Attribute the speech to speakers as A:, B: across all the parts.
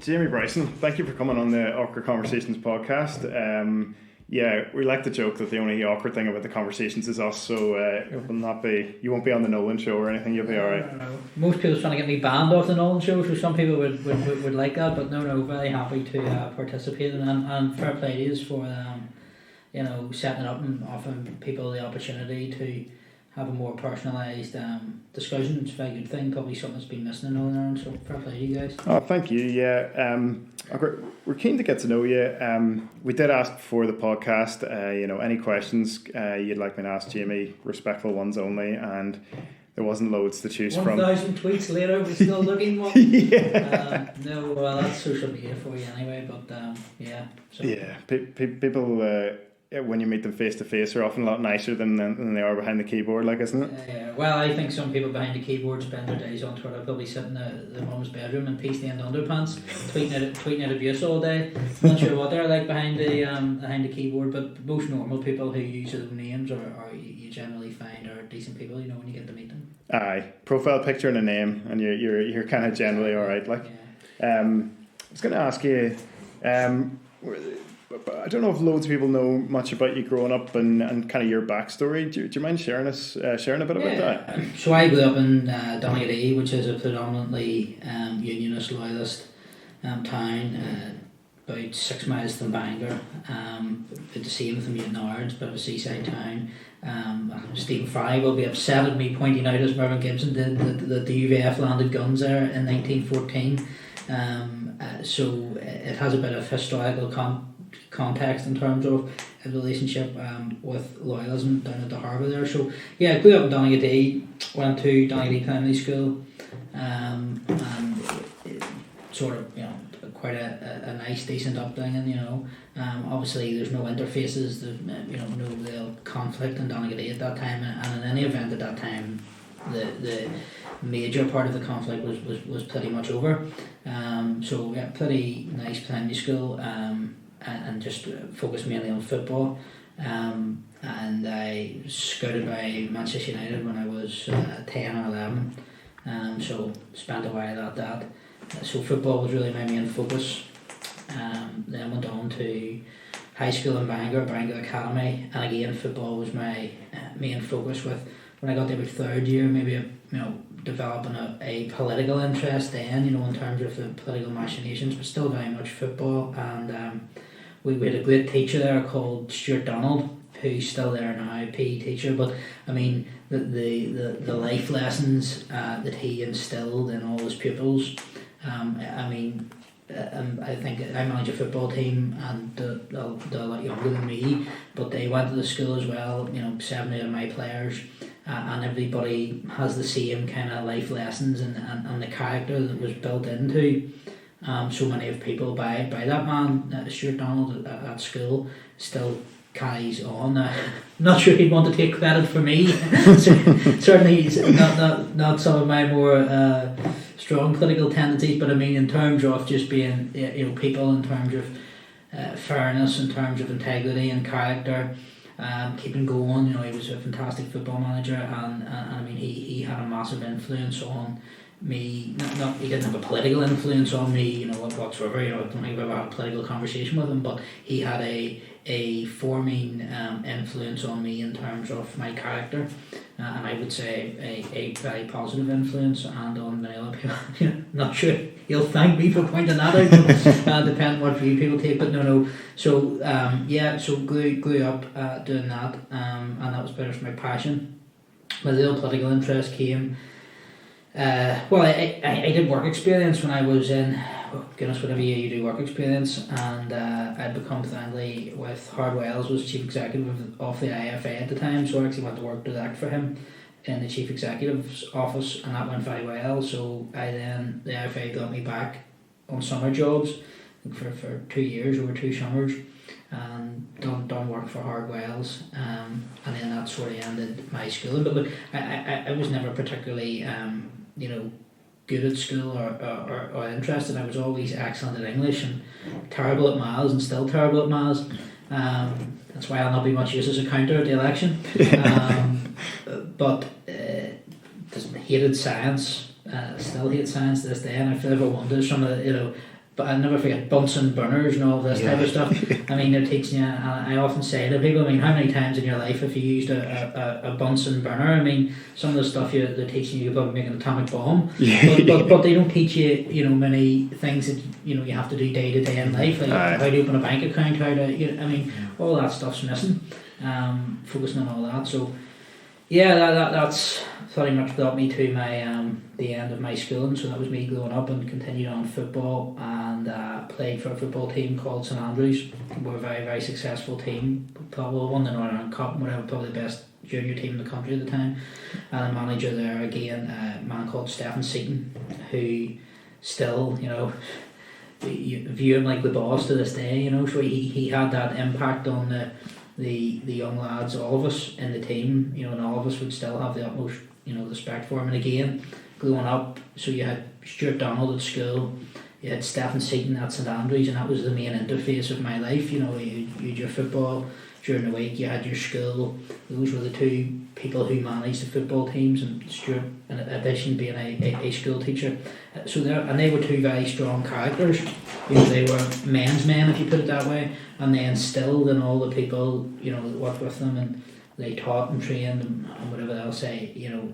A: Jamie Bryson, thank you for coming on the Awkward Conversations podcast. Yeah, we like to joke that the only awkward thing about the conversations is us, so it will not be. You won't be on the Nolan show or anything. You'll be all right.
B: No. Most people are trying to get me banned off the Nolan show, so some people would like that. But no, very happy to participate, and fair play to you for setting it up and offering people the opportunity to have a more personalised discussion. It's a very good thing, probably something that's been missing in Northern Ireland, so fair play to you guys.
A: Oh, thank you, yeah. We're keen to get to know you. We did ask before the podcast, any questions you'd like me to ask Jamie, respectful ones only, and there wasn't loads to choose from.
B: 1,000 tweets later, we're still looking one.
A: Yeah.
B: No, well, that's social media for you anyway, but yeah. So.
A: Yeah, people... when you meet them face to face, are often a lot nicer than they are behind the keyboard, like, isn't it?
B: Well, I think some people behind the keyboard spend their days on Twitter, probably sitting in the mum's bedroom in pea-stained underpants, tweeting out abuse all day. Not sure what they're like behind the keyboard, but most normal people who use their names or you generally find are decent people. When you get to meet them.
A: Aye, profile picture and a name, and you're kind of generally all right. Like,
B: yeah.
A: I was going to ask you. I don't know if loads of people know much about you growing up and kind of your backstory. Do you mind sharing a bit about that?
B: So I grew up in Donegal, which is a predominantly Unionist, Loyalist town, about 6 miles from Bangor. About the same with the Mutant Ards, bit of a seaside town. Stephen Fry will be upset at me pointing out, as Mervyn Gibson did, that the UVF landed guns there in 1914. So it has a bit of historical context in terms of a relationship with Loyalism down at the harbour there. So yeah, I grew up in Donegal, went to Donegal Primary School, and sort of quite a nice decent upbringing. Obviously there's no interfaces, there's no real conflict in Donegal at that time, and in any event at that time the major part of the conflict was pretty much over. So yeah, pretty nice primary school. And just focused mainly on football. And I scouted by Manchester United when I was 10 or 11. So spent a while at that. So football was really my main focus. Then went on to high school in Bangor Academy, and again football was my main focus. With when I got to about third year, maybe developing a political interest then, in terms of the political machinations, but still very much football. And we had a great teacher there called Stuart Donald, who's still there now, PE teacher. But I mean, the life lessons that he instilled in all his pupils. I think I manage a football team, and they're a lot younger than me, but they went to the school as well. 7 of my players, and everybody has the same kind of life lessons and the character that was built into so many of people by that man, Stuart Donald at school, still carries on. Not sure he'd want to take credit for me. Certainly not some of my more strong political tendencies, but I mean in terms of just being people, in terms of fairness, in terms of integrity and character, keeping going. He was a fantastic football manager, and I mean he had a massive influence on me. Not he didn't have a political influence on me, whatsoever. I don't think I've ever had a political conversation with him, but he had a forming influence on me in terms of my character, and I would say a very positive influence, and on many other people. Not sure he'll thank me for pointing that out, but depending what view people take. But no. So so grew up doing that, and that was pretty much my passion. My real political interest came. I did work experience when I was in, whatever year you do work experience, and I'd become friendly with Howard Wells, was chief executive of the IFA at the time, so I actually went to work direct for him in the chief executive's office, and that went very well. So the IFA got me back on summer jobs for 2 years, over 2 summers, and done work for Howard Wells, and then that sort of ended my schooling. But I was never particularly good at school or interested. I was always excellent at English and terrible at maths, and still terrible at maths. That's why I'll not be much use as a counter at the election. But hated science, still hate science to this day, and I've ever wondered some of the, but I'll never forget Bunsen burners and all this type of stuff. I mean, they're teaching you, and I often say to people, I mean, how many times in your life have you used a Bunsen burner? I mean, some of the stuff they're teaching you about making an atomic bomb, but they don't teach you, you know, many things that, you know, you have to do day to day in life, like how to open a bank account, how to, you know, I mean, all that stuff's missing. Focusing on all that, so yeah, that's pretty much brought me to my the end of my schooling. So that was me growing up and continued on football, and played for a football team called St Andrews. We're a very, very successful team, probably won the Northern Ireland Cup, whatever, probably the best junior team in the country at the time. And a manager there again, a man called Stephen Seaton, who still, you know, you view him like the boss to this day, you know. So he had that impact on the young lads, all of us in the team, you know, and all of us would still have the utmost, you know, respect for him. And again, growing up, so you had Stuart Donald at school, you had Stephen Seaton at St Andrews, and that was the main interface of my life. You know, you had your football during the week, you had your school. Those were the two people who managed the football teams, and Stuart, in addition, being a school teacher. So they were two very strong characters. You know, they were men's men, if you put it that way, and they instilled in all the people, you know, that worked with them, and they taught and trained and whatever they'll say, you know,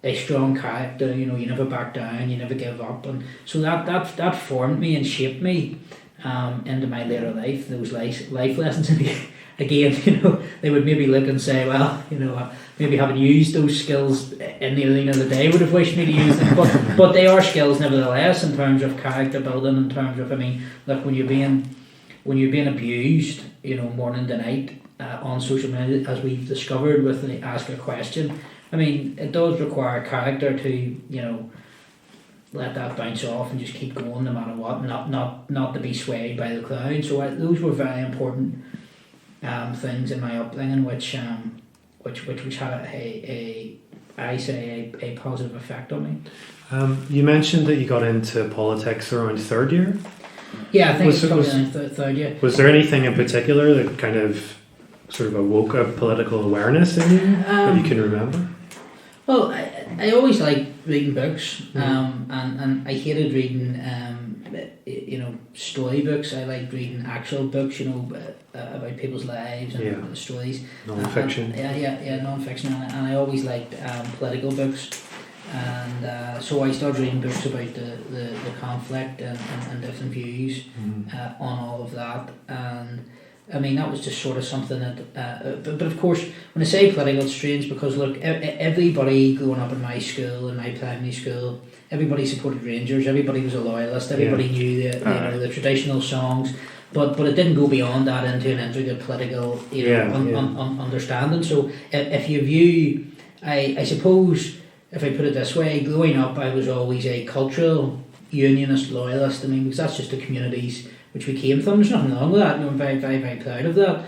B: a strong character. You know, you never back down, you never give up, and so that formed me and shaped me into my later life. Those life lessons, and again, you know, they would maybe look and say, well, you know, maybe haven't used those skills in the arena of the day, would have wished me to use them, but they are skills nevertheless in terms of character building, in terms of, I mean, look, when you're being abused, you know, morning to night on social media, as we've discovered with the Ask a Question, I mean, it does require character to, you know, let that bounce off and just keep going no matter what, not to be swayed by the crowd. So those were very important things in my upbringing, which had a positive effect on me.
C: You mentioned that you got into politics around third year.
B: Yeah, I think it's probably in third year.
C: Was there anything in particular that kind of sort of awoke a political awareness in you that you can remember?
B: Well, I always liked reading books, and I hated reading, you know, storybooks. I liked reading actual books, you know, about people's lives and stories.
C: Non-fiction.
B: Non-fiction, and I always liked political books. And so I started reading books about the conflict and different views on all of that. And I mean, that was just sort of something that, but of course, when I say political, it's strange because look, everybody growing up in my school, in my primary school, everybody supported Rangers, everybody was a loyalist, everybody knew the, you know, the traditional songs, but it didn't go beyond that into an intricate political, you know, understanding. So if you view, I suppose, if I put it this way, growing up I was always a cultural unionist loyalist. I mean, because that's just the communities which we came from. There's nothing wrong with that, and I'm very, very, very proud of that.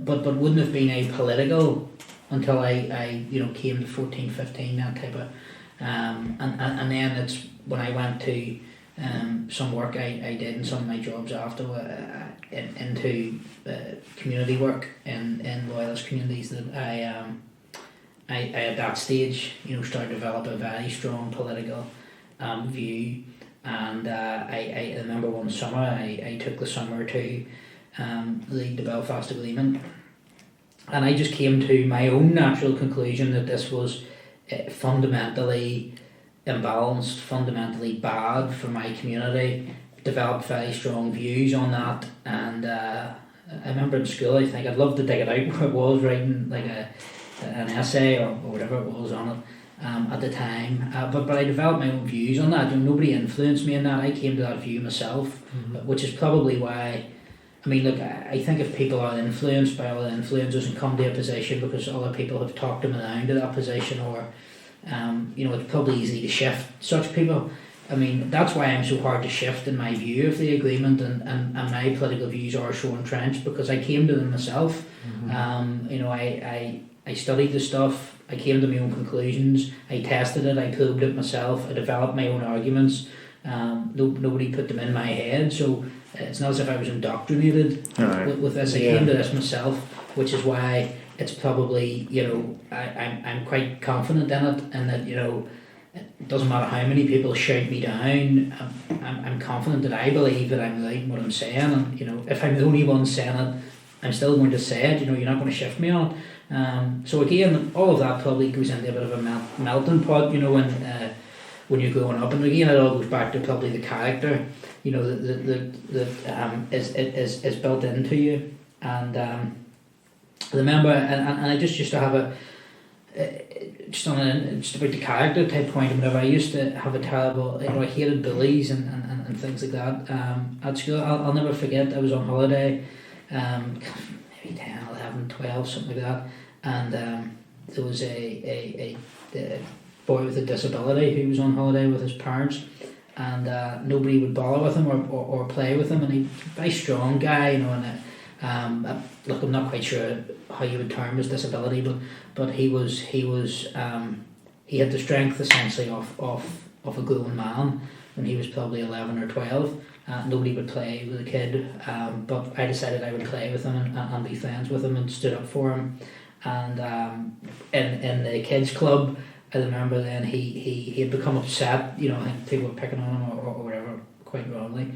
B: But wouldn't have been a political until I you know, came to 14, 15, that type of and then it's when I went to some work I did in some of my jobs after into community work in loyalist communities, that I at that stage, you know, started to develop a very strong political view. And I remember one summer I took the summer to lead the Belfast Agreement, and I just came to my own natural conclusion that this was fundamentally imbalanced, fundamentally bad for my community. Developed very strong views on that, and I remember in school, I think I'd love to dig it out where it was, writing like an essay or whatever it was on it. At the time, but I developed my own views on that. You know, nobody influenced me in that. I came to that view myself, which is probably why. I mean, look, I think if people are influenced by other influencers and come to a position because other people have talked them around to that position, or you know, it's probably easy to shift such people. I mean, that's why I'm so hard to shift in my view of the agreement, and my political views are so entrenched because I came to them myself. You know, I studied the stuff. I came to my own conclusions. I tested it. I probed it myself. I developed my own arguments. Nobody put them in my head, so it's not as if I was indoctrinated with this. I came to this myself, which is why it's probably, you know, I'm quite confident in it, and that, you know, it doesn't matter how many people shout me down, I'm confident that I believe that I'm right in what I'm saying, and if I'm the only one saying it, I'm still going to say it. You're not going to shift me on. So again, all of that probably goes into a bit of a melting pot. When you're growing up, and again, it all goes back to probably the character. That is built into you. And I remember, and I just used to have just about the character type point. Whenever I used to have a terrible, I hated bullies and things like that. At school, I'll never forget. I was on holiday, maybe 10, 11, 12, something like that, and there was a boy with a disability who was on holiday with his parents, and nobody would bother with him or play with him, and he's a very strong guy, and look, I'm not quite sure how you would term his disability, but he had the strength essentially of a grown man when he was probably 11 or 12. Nobody would play with a kid, but I decided I would play with him and be friends with him and stood up for him. And in the kids club, I remember then he had become upset. I think people were picking on him or whatever, quite wrongly,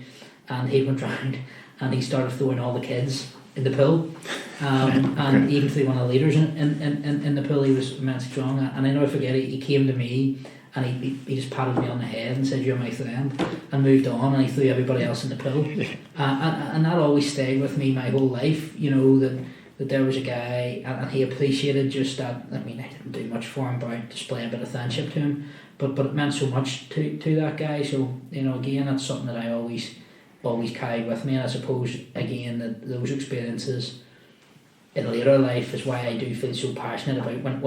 B: and he went round and he started throwing all the kids in the pool, and even through one of the leaders in the pool. He was immensely strong, and I never forget it. He came to me and he just patted me on the head and said, "You're my friend," and moved on, and he threw everybody else in the pool. And that always stayed with me my whole life, that there was a guy, and he appreciated just that. I mean, I didn't do much for him, but I display a bit of friendship to him, but it meant so much to that guy. So again, that's something that I always carried with me, and I suppose again that those experiences in later life is why I do feel so passionate about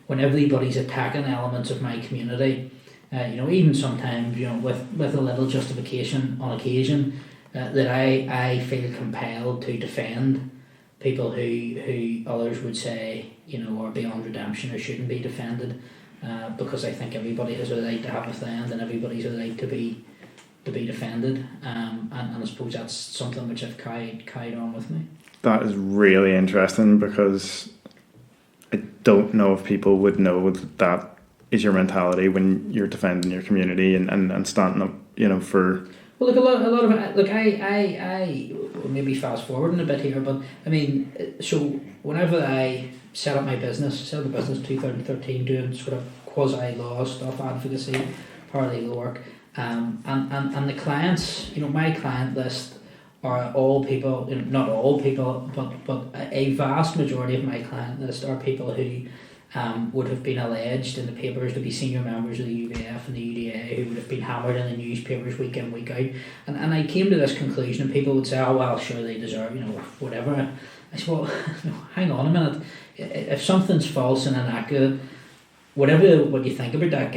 B: when everybody's attacking elements of my community. Even sometimes with a little justification on occasion, that I feel compelled to defend people who others would say are beyond redemption or shouldn't be defended, because I think everybody has a right to have a friend and everybody's a right to be defended, and I suppose that's something which I've carried on with me.
A: That is really interesting, because I don't know if people would know that is your mentality when you're defending your community and standing up, for.
B: Well, look, a lot of it. Look, I maybe fast forwarding a bit here, but I mean, so whenever I set up the business in 2013, doing sort of quasi law stuff, advocacy, paralegal work, and the clients, my client list are all people, not all people, but a vast majority of my client list are people who would have been alleged in the papers to be senior members of the UVF and the UDA, who would have been hammered in the newspapers week in, week out. And I came to this conclusion, and people would say, oh, well, sure, they deserve, whatever. I said, well, hang on a minute. If something's false and inaccurate, whatever what you think about that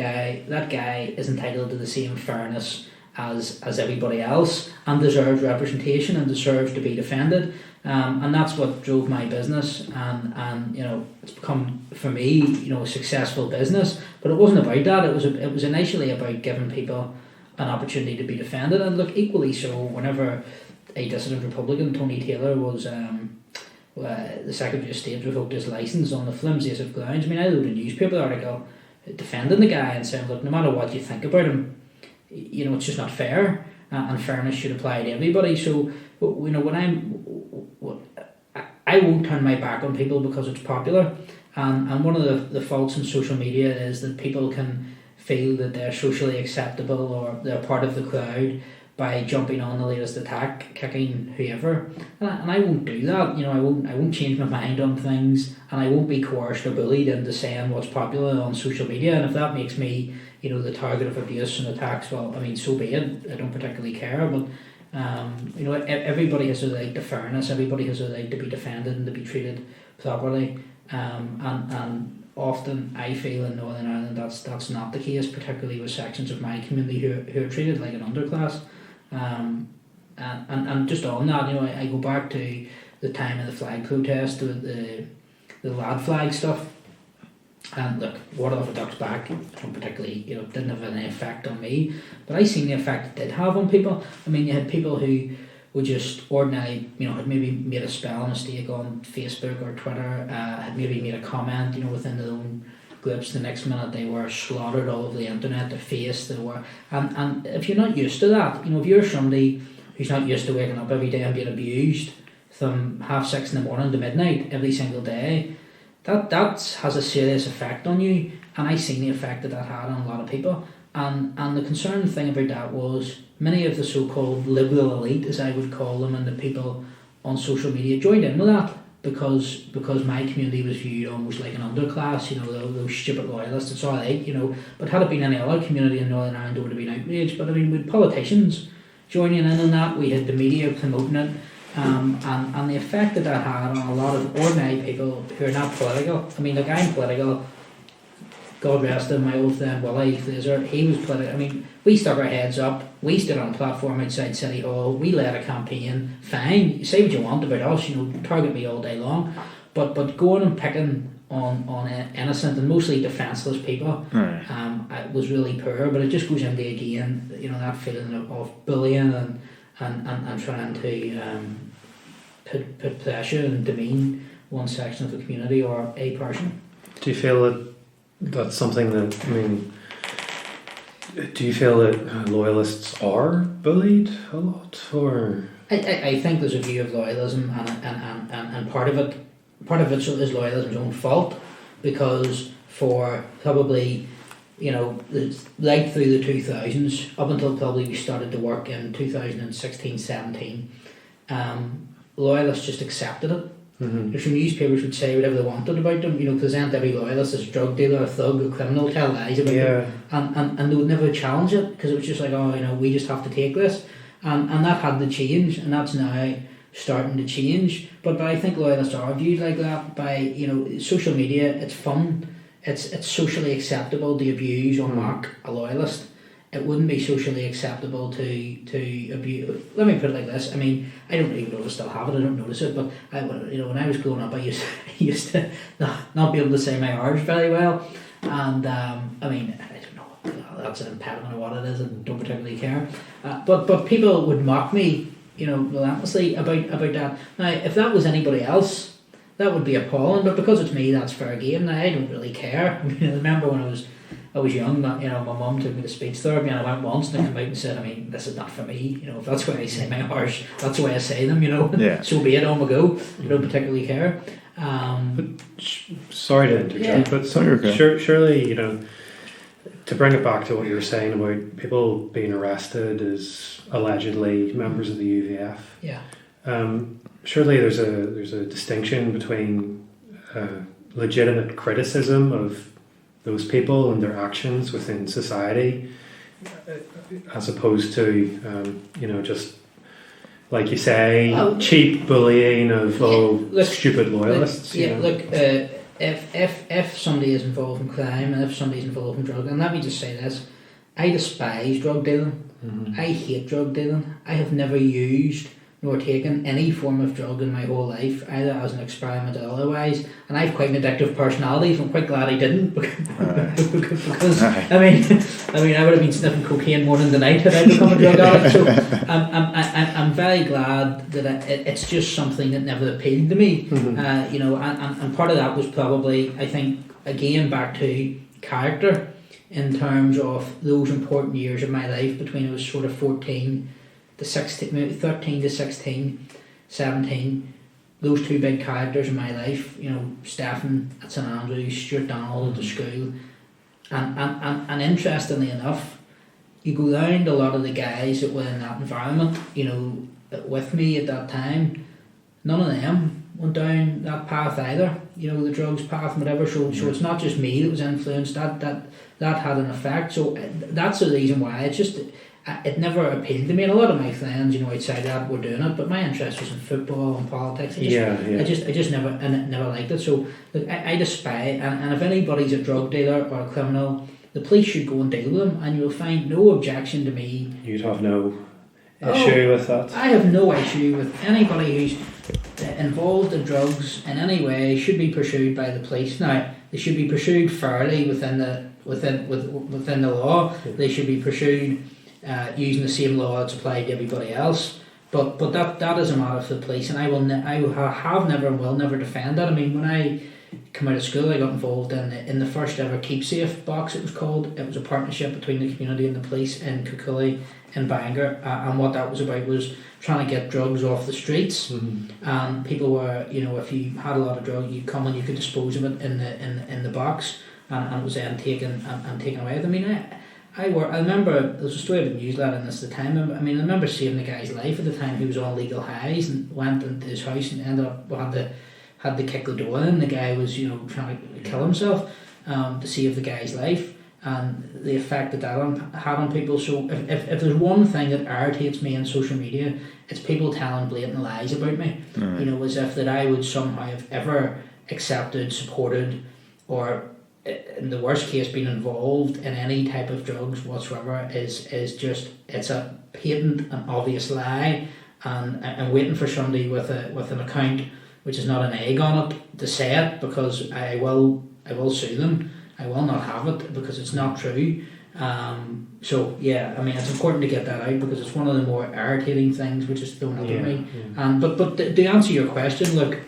B: guy is entitled to the same fairness as everybody else, and deserves representation and deserves to be defended. And that's what drove my business, and it's become for me a successful business. But it wasn't about that. It was initially about giving people an opportunity to be defended. And look, equally so, whenever a dissident Republican, Tony Taylor, was the Secretary of State, revoked his licence on the flimsiest of grounds. I mean, I wrote a newspaper article defending the guy and saying, look, no matter what you think about him, it's just not fair, and fairness should apply to everybody. So I won't turn my back on people because it's popular, and one of the faults in social media is that people can feel that they're socially acceptable or they're part of the crowd by jumping on the latest attack, kicking whoever, and I won't do that. I won't change my mind on things, and I won't be coerced or bullied into saying what's popular on social media. And if that makes me the target of abuse and attacks, well, I mean, so be it. I don't particularly care, but everybody has a right to fairness. Everybody has a right to be defended and to be treated properly. And often I feel in Northern Ireland that's not the case, particularly with sections of my community who are treated like an underclass. And just on that, I go back to the time of the flag protest, the lad flag stuff. And look, water off a duck's back, don't particularly, didn't have any effect on me, but I seen the effect it did have on people. I mean, you had people who were just ordinary, had maybe made a spelling mistake on Facebook or Twitter, had maybe made a comment, within their own groups, the next minute they were slaughtered all over the internet, their face, they were, and if you're not used to that, if you're somebody who's not used to waking up every day and being abused from 6:30 in the morning to midnight every single day, that has a serious effect on you, and I seen the effect that had on a lot of people. And the concerning thing about that was many of the so-called liberal elite, as I would call them, and the people on social media joined in with that because my community was viewed almost like an underclass, those stupid loyalists, it's alright, but had it been any other community in Northern Ireland, it would have been outraged. But I mean, with politicians joining in on that, we had the media promoting it, and the effect that had on a lot of ordinary people who are not political. I mean, I'm political. God rest him, my old friend Willie Fraser, he was political. I mean, we stuck our heads up, we stood on a platform outside City Hall, we led a campaign, fine, you say what you want about us, target me all day long, but going and picking on innocent and mostly defenceless people it was really poor. But it just goes into, again, that feeling of bullying and trying to put pressure and demean one section of the community or a person.
C: Do you feel that that's something that, do you feel that loyalists are bullied a lot, or?
B: I think there's a view of loyalism, and part of it is loyalism's own fault, because for probably, right through the 2000s, up until probably we started to work in 2016-17, loyalists just accepted it. Mm-hmm. There's some newspapers would say whatever they wanted about them, present every loyalist as a drug dealer, a thug, a criminal, tell lies about them, and they would never challenge it, because it was just like, we just have to take this, and that had to change, and that's now starting to change. But I think loyalists are viewed like that by, social media. It's fun, it's socially acceptable to abuse or mock a loyalist. It wouldn't be socially acceptable to abuse. Let me put it like this. I mean, I don't even know if I still have it. I don't notice it. But when I was growing up, I used to not be able to say my R's very well. And I mean, I don't know. That's an impediment or what it is, and don't particularly care. But people would mock me, relentlessly about that. Now, if that was anybody else, that would be appalling. But because it's me, that's fair game. Now, I don't really care. I mean, I remember when I was young, my mum took me to speech therapy, and I went once and I came out and said, this is not for me, if that's why I say my R's, that's the way I say them, so be it, on we go, I don't particularly care.
C: Sorry to interject, but surely, to bring it back to what you were saying about people being arrested as allegedly members of the UVF, surely there's a distinction between legitimate criticism of those people and their actions within society, as opposed to just like you say, cheap bullying of stupid loyalists.
B: If somebody is involved in crime, and if somebody's involved in drug, and let me just say this, I despise drug dealing. Mm-hmm. I hate drug dealing. I have never used nor taken any form of drug in my whole life, either as an experiment or otherwise. And I have quite an addictive personality, so I'm quite glad I didn't. Because I mean, I would have been sniffing cocaine morning to night had I become a drug addict. So I'm very glad that it's just something that never appealed to me. Mm-hmm. And part of that was probably, I think, again back to character, in terms of those important years of my life between I was sort of 14 to 16, maybe 13 to 16, 17, those two big characters in my life, Stephen at St Andrews, Stuart Donald at the school, and interestingly enough, you go down to a lot of the guys that were in that environment, with me at that time, none of them went down that path either, the drugs path and whatever, so it's not just me that was influenced, that had an effect, so that's the reason why, it never appealed to me, and a lot of my friends, outside that were doing it, but my interest was in football and politics. I just never liked it. So look, I despise, and if anybody's a drug dealer or a criminal, the police should go and deal with them, and you'll find no objection to me.
C: You'd have no issue with that? I
B: have no issue with anybody who's involved in drugs in any way should be pursued by the police. Now, they should be pursued fairly within the law. They should be pursued using the same law that's applied to everybody else, but that is a matter for the police, and I have never and will never defend that. I mean, when come out of school, I got involved in the first ever Keep Safe box, it was called. It was a partnership between the community and the police in Cucully in Bangor, and what that was about was trying to get drugs off the streets. And people were, if you had a lot of drugs, you'd come and you could dispose of it in the box, and it was then taken away. I mean, I remember there was a story about newsletter in this at the time. I remember saving the guy's life at the time. He was on legal highs and went into his house and ended up had to kick the door in. The guy was trying to kill himself to save the guy's life, and the effect that had on people. So if there's one thing that irritates me in social media, it's people telling blatant lies about me. As if that I would somehow have ever accepted, supported, or in the worst case been involved in any type of drugs whatsoever is just, it's a patent and obvious lie, and I'm waiting for somebody with an account which is not an egg on it to say it, because I will sue them. I will not have it because it's not true. So yeah, it's important to get that out because it's one of the more irritating things which is thrown up at me. But to answer your question, look,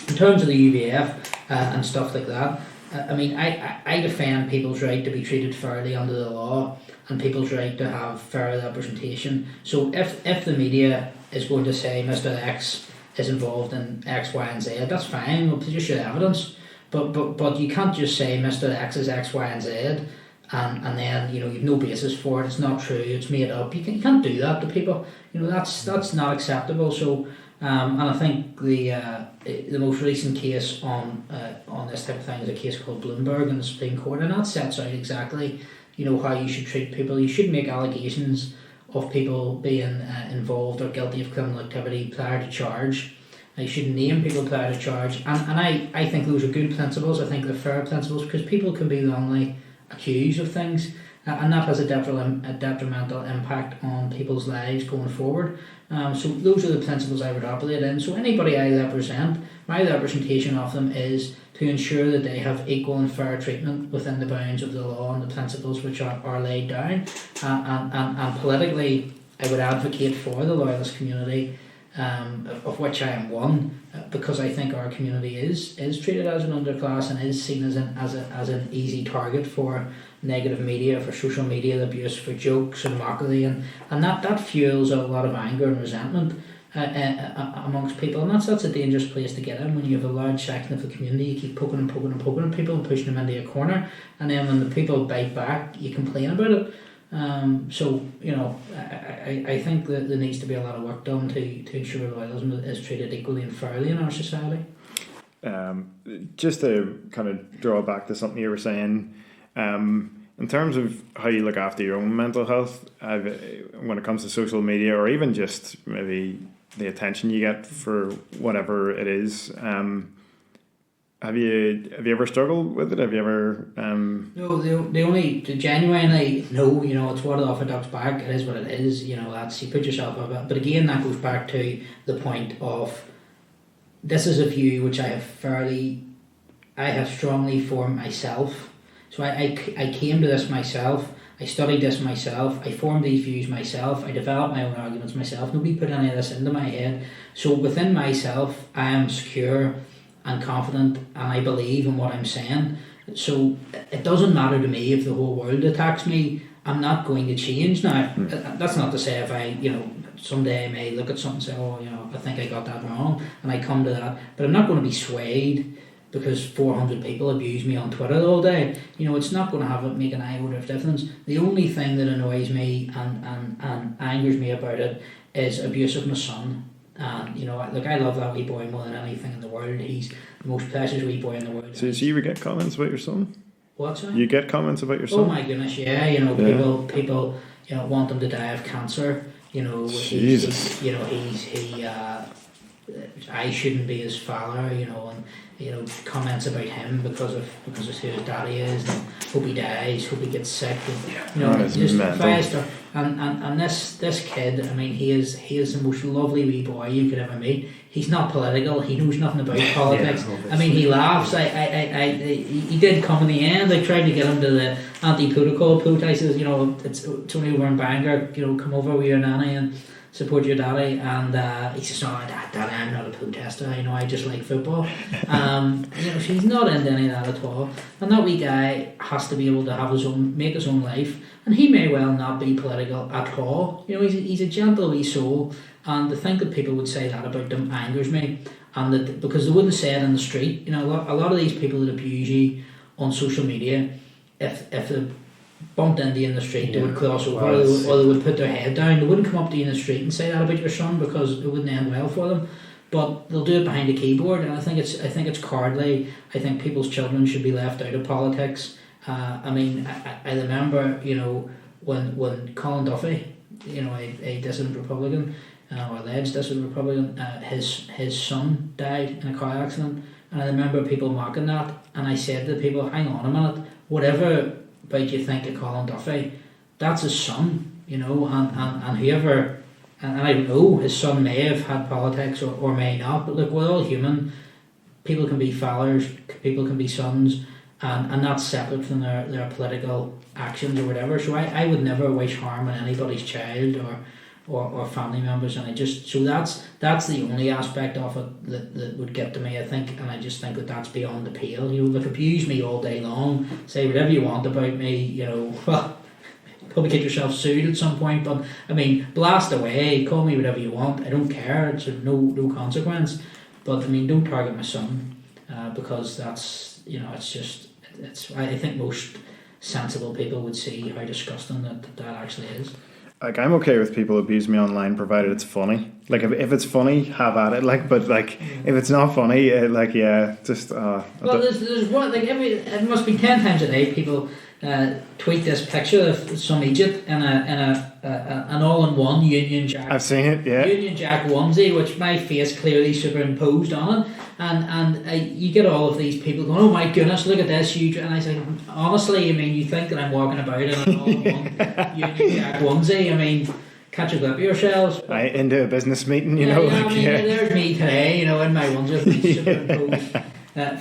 B: in terms of the UVF and stuff like that, I defend people's right to be treated fairly under the law and people's right to have fair representation. So if the media is going to say Mr. X is involved in X, Y, and Z, that's fine. We'll produce your evidence, but you can't just say Mr. X is X, Y, and Z, and then you've no basis for it. It's not true. It's made up. You can't do that to people. That's not acceptable. So. And I think the most recent case on this type of thing is a case called Bloomberg in the Supreme Court, and that sets out exactly how you should treat people. You should make allegations of people being involved or guilty of criminal activity prior to charge. You should name people prior to charge, and I think those are good principles. I think they're fair principles because people can be wrongly accused of things, and that has a detrimental impact on people's lives going forward. So those are the principles I would operate in. So anybody I represent, my representation of them is to ensure that they have equal and fair treatment within the bounds of the law and the principles which are laid down. And politically, I would advocate for the Loyalist community, of which I am one, because I think our community is treated as an underclass and is seen as an easy target for negative media, for social media abuse, for jokes and mockery, and that fuels a lot of anger and resentment amongst people, and that's a dangerous place to get in when you have a large section of the community. You keep poking at people and pushing them into a corner, and then when the people bite back, you complain about it. So I think that there needs to be a lot of work done to ensure loyalism is treated equally and fairly in our society.
A: Just to kind of draw back to something you were saying, in terms of how you look after your own mental health, when it comes to social media, or even just maybe the attention you get for whatever it is, have you ever struggled with it? Have you ever?
B: No, the genuinely no. It's what the orthodox back. It is what it is. That's, you put yourself up. But again, that goes back to the point of this is a view which I have strongly formed myself. So I came to this myself. I studied this myself. I formed these views myself. I developed my own arguments myself. Nobody put any of this into my head. So within myself, I am secure and confident, and I believe in what I'm saying. So it doesn't matter to me if the whole world attacks me. I'm not going to change now. That's not to say if I, someday I may look at something and say, I think I got that wrong, and I come to that. But I'm not going to be swayed because 400 people abuse me on Twitter all day. It's not going to make an iota of difference. The only thing that annoys me and angers me about it is abuse of my son. And look, I love that wee boy more than anything in the world. He's the most precious wee boy in the world.
A: So you ever get comments about your son?
B: What's that?
A: You get comments about your son?
B: Oh my goodness, yeah. People want him to die of cancer.
A: Jesus.
B: I shouldn't be his father. And comments about him because of who his daddy is, and hope he dies, hope he gets sick, and just stuff. And this kid, he is the most lovely wee boy you could ever meet. He's not political. He knows nothing about politics. He laughs. He did come in the end. I tried to get him to the anti-protocol protest. It's only over in Bangor. Come over with your nanny, and support your daddy, and he says, no, daddy, I'm not a protester, I just like football. So he's not into any of that at all, and that wee guy has to be able to make his own life, and he may well not be political at all. He's a gentle wee soul, and to think that people would say that about them angers me, and that because they wouldn't say it in the street. A lot of these people that abuse you on social media, if they bumped into you in the street, they would cross over, or they would put their head down. They wouldn't come up to you in the street and say that about your son, because it wouldn't end well for them. But they'll do it behind a keyboard, and I think it's cowardly. I think people's children should be left out of politics. I remember, when Colin Duffy, a dissident Republican, or alleged dissident Republican, his son died in a car accident, and I remember people mocking that, and I said to people, hang on a minute, whatever about you think of Colin Duffy, that's his son, and whoever, and I don't know, his son may have had politics or may not, but look, we're all human. People can be fathers, people can be sons, and that's separate from their political actions or whatever. So I would never wish harm on anybody's child or family members, and that's the only aspect of it that would get to me, I think, and I just think that's beyond the pale. Look, abuse me all day long, say whatever you want about me, well, probably get yourself sued at some point, but blast away, call me whatever you want, I don't care, it's no consequence, but don't target my son, because that's, I think most sensible people would see how disgusting that actually is.
A: Like, I'm okay with people abuse me online, provided it's funny. Like, if it's funny, have at it. Like, but like, if it's not funny, just. Well,
B: there's one. Like, it must be 10 times a day people tweet this picture of some idiot in an all-in-one Union Jack.
A: I've seen it. Yeah.
B: Union Jack onesie, which my face clearly superimposed on it, and you get all of these people going, oh my goodness, look at this huge, and I say, honestly, you think that I'm walking about in an all-in-one Union Jack onesie? Catch a grip of yourselves.
A: Into a business meeting,
B: there's me today, in my onesie with my superimposed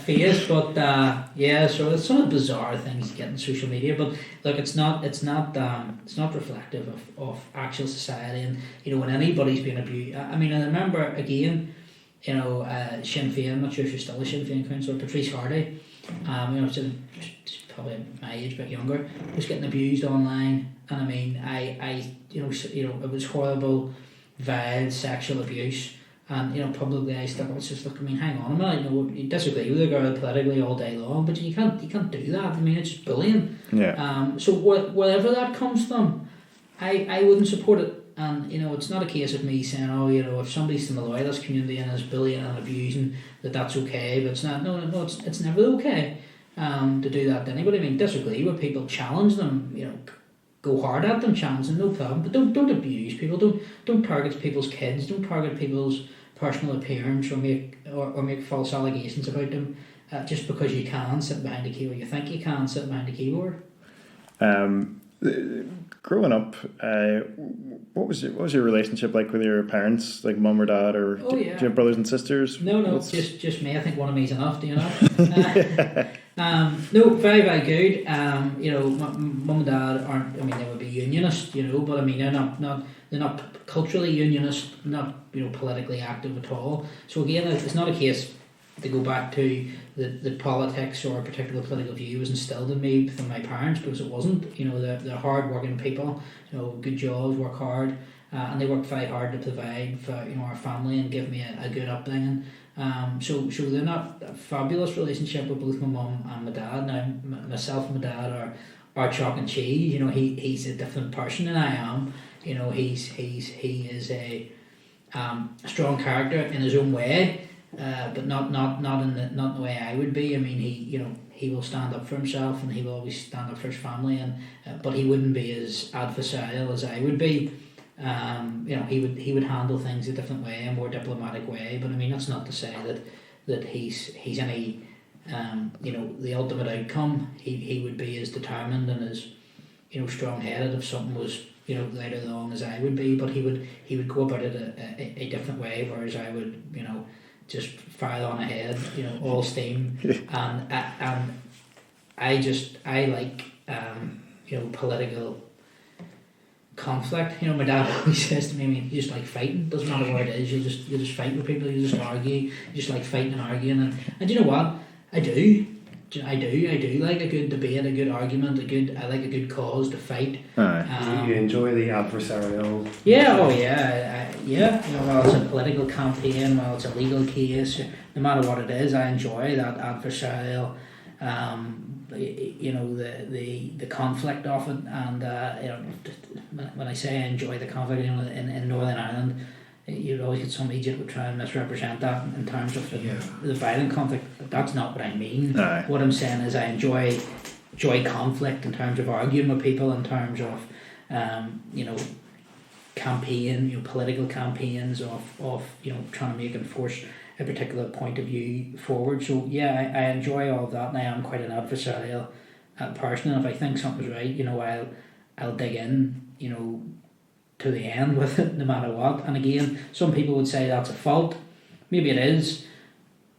B: face, but so it's some of the bizarre things you get in social media. But look, it's not reflective of actual society, and when anybody's been abused. I remember again, Sinn Féin. I'm not sure if you're still a Sinn Féin councillor, Patrice Hardy. She's probably my age, but younger, was getting abused online, and it was horrible, vile sexual abuse. And publicly I stuck. I was just like, hang on a minute. You disagree with a girl politically all day long, but you can't do that. It's just bullying.
A: Yeah.
B: So wherever that comes from, I wouldn't support it. And it's not a case of me saying, if somebody's in the Loyalist community and is bullying and abusing, that's okay. But it's not. No, it's never okay. To do that to anybody. Disagree with people, challenge them. Go hard at them, challenge them, no problem. But don't abuse people. Don't target people's kids. Don't target people's personal appearance or make false allegations about them just because you can sit behind a keyboard. You think you can sit behind a keyboard.
A: Growing up, what was your relationship like with your parents, like mum or dad, or do you have brothers and sisters?
B: No, just me. I think one of me's enough. Do you know? No, very, very good. Mum and dad aren't. They would be unionist, but they're not culturally unionist, not politically active at all. So again, it's not a case to go back to the politics or a particular political view was instilled in me from my parents, because it wasn't. They're hard working people. Good jobs, work hard, and they worked very hard to provide for our family and give me a good upbringing. So they're not a fabulous relationship with both my mum and my dad. Now myself and my dad are chalk and cheese. He's a different person than I am. He is a strong character in his own way, but not in the way I would be. He will stand up for himself and he will always stand up for his family, and but he wouldn't be as adversarial as I would be. He would handle things a different way, a more diplomatic way. But that's not to say that he's any the ultimate outcome. He would be as determined and as strong headed if something was right or wrong as I would be. But he would go about it a different way, whereas I would just fire on ahead, all steam. And I like political conflict. You know, my dad always says to me, I mean, you just like fighting. Doesn't matter what it is. You just fight with people. You just argue. You just like fighting and arguing. And you know what? I do. I do like a good debate, a good argument, I like a good cause to fight.
C: You enjoy the adversarial.
B: Yeah, oh yeah, yeah. You know, while it's a political campaign, while it's a legal case, no matter what it is, I enjoy that adversarial. You know, the conflict of it, and you know, when I say I enjoy the conflict, you know, in Northern Ireland, you'd always get some idiot would try and misrepresent that in terms of the violent conflict. But that's not what I mean. What I'm saying is I enjoy conflict in terms of arguing with people, in terms of you know, campaign, you know, political campaigns of you know, trying to make and force a particular point of view forward. So yeah, I enjoy all of that, and I am quite an adversarial person. And if I think something's right, you know, I'll dig in, you know, to the end with it, no matter what. And again, some people would say that's a fault. Maybe it is.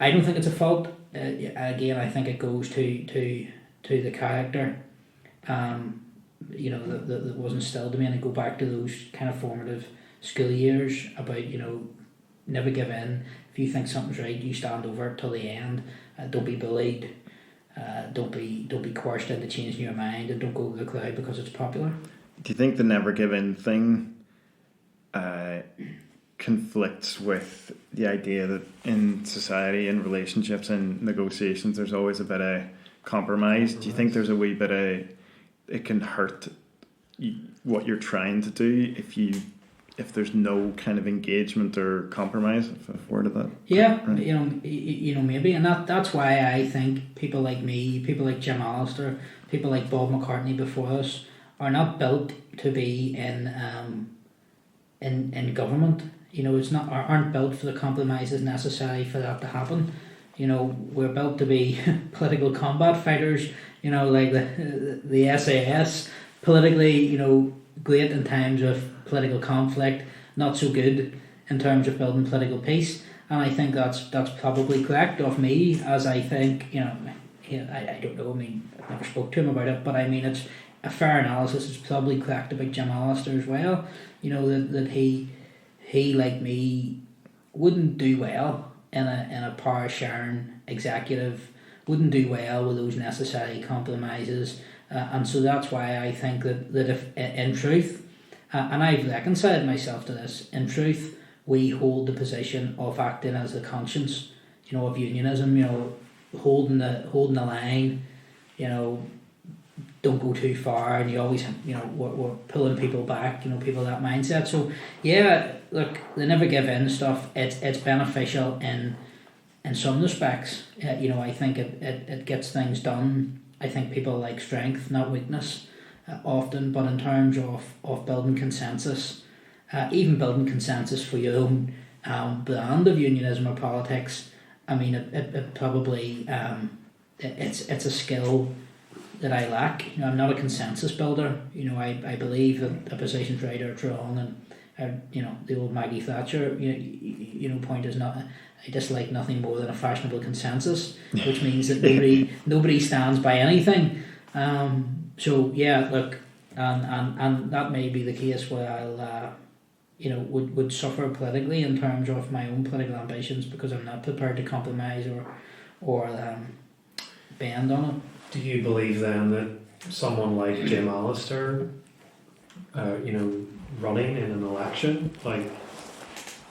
B: I don't think it's a fault. Again, I think it goes to the character. You know, that was instilled in me, and I go back to those kind of formative school years about, you know, never give in. If you think something's right, you stand over it till the end. Don't be bullied. Don't be coerced into changing your mind, and don't go to the crowd because it's popular.
A: Do you think the never give in thing conflicts with the idea that in society, in relationships, in negotiations, there's always a bit of compromise? Do you think there's a wee bit of, it can hurt what you're trying to do if there's no kind of engagement or compromise, if I've worded that?
B: Yeah,
A: right?
B: you know, maybe, and that's why I think people like me, people like Jim Allister, people like Bob McCartney before us are not built to be in government. You know, aren't built for the compromises necessary for that to happen. You know, we're built to be political combat fighters. You know, like the SAS, politically, you know, great in times of political conflict, not so good in terms of building political peace. And I think that's probably correct of me, as I think, you know, I don't know, I mean, I've never spoke to him about it, but I mean, it's a fair analysis. It's probably correct about Jim Allister as well. You know, that he like me wouldn't do well in a power sharing executive, wouldn't do well with those necessary compromises, and so that's why I think that if in truth, and I've reconciled myself to this, in truth we hold the position of acting as the conscience, you know, of unionism, you know, holding the line, you know, don't go too far, and you always, you know, we're pulling people back, you know, people that mindset. So yeah, look, the never give in stuff, it's beneficial in some respects. You know, I think it gets things done. I think people like strength, not weakness, often, but in terms of building consensus, even building consensus for your own brand of unionism or politics, I mean, it probably it's a skill that I lack. You know, I'm not a consensus builder. You know, I believe that a position's right or it's wrong, and you know, the old Maggie Thatcher, you know, point is not. I dislike nothing more than a fashionable consensus, which means that nobody stands by anything. So yeah, look, and that may be the case where I'll you know, would suffer politically in terms of my own political ambitions, because I'm not prepared to compromise or bend on it.
C: Do you believe then that someone like Jim Allister, you know, running in an election, like,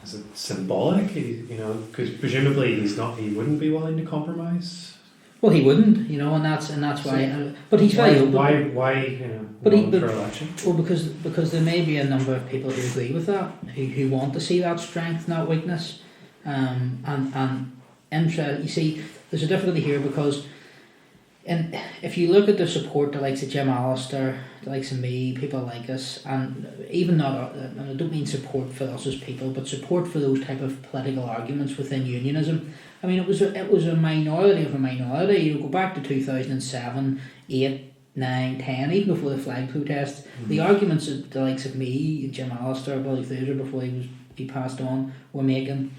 C: is it symbolic? You know, because presumably he wouldn't be willing to compromise.
B: Well, he wouldn't, you know, and that's why. But he's very open.
C: Why, you know, for election?
B: Well, because there may be a number of people who agree with that, who want to see that strength, not weakness, and interest. You see, there's a difficulty here because. And if you look at the support, the likes of Jim Allister, the likes of me, people like us, and even not, and I don't mean support for us as people, but support for those type of political arguments within unionism. I mean, it was a minority of a minority. You go back to 2007, 8, 9, 10, even before the flag protests. Mm-hmm. The arguments that the likes of me, Jim Allister, Billy Fraser, before he passed on, were making,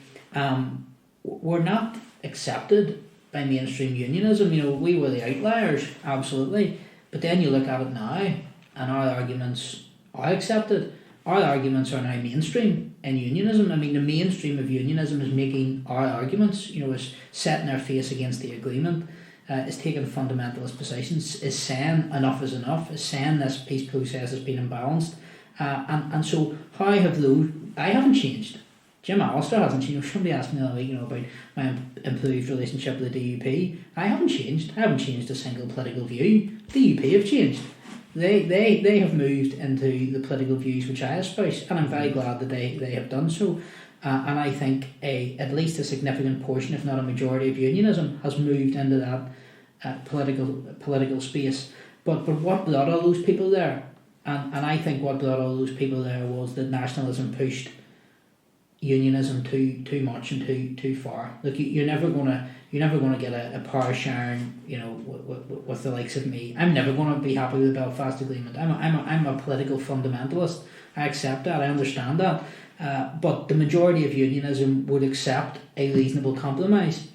B: were not accepted by mainstream unionism. You know, we were the outliers, absolutely. But then you look at it now, and our arguments I accepted. Our arguments are now mainstream in unionism. I mean, the mainstream of unionism is making our arguments, is setting their face against the agreement, is taking fundamentalist positions, is saying enough is enough, is saying this peace process has been imbalanced. And so how have those... I haven't changed. Jim Allister hasn't changed. Somebody asked me the other week, about my improved relationship with the DUP. I haven't changed. I haven't changed a single political view. The DUP have changed. They have moved into the political views which I espouse, and I'm very glad that they have done so. And I think at least a significant portion, if not a majority, of unionism has moved into that political space. But what brought all those people there? And I think what brought all those people there was that nationalism pushed unionism too much and too far. Look, you're never gonna get a power sharing, with the likes of me. I'm never gonna be happy with the Belfast Agreement. I'm a political fundamentalist. I accept that. I understand that. But the majority of unionism would accept a reasonable compromise.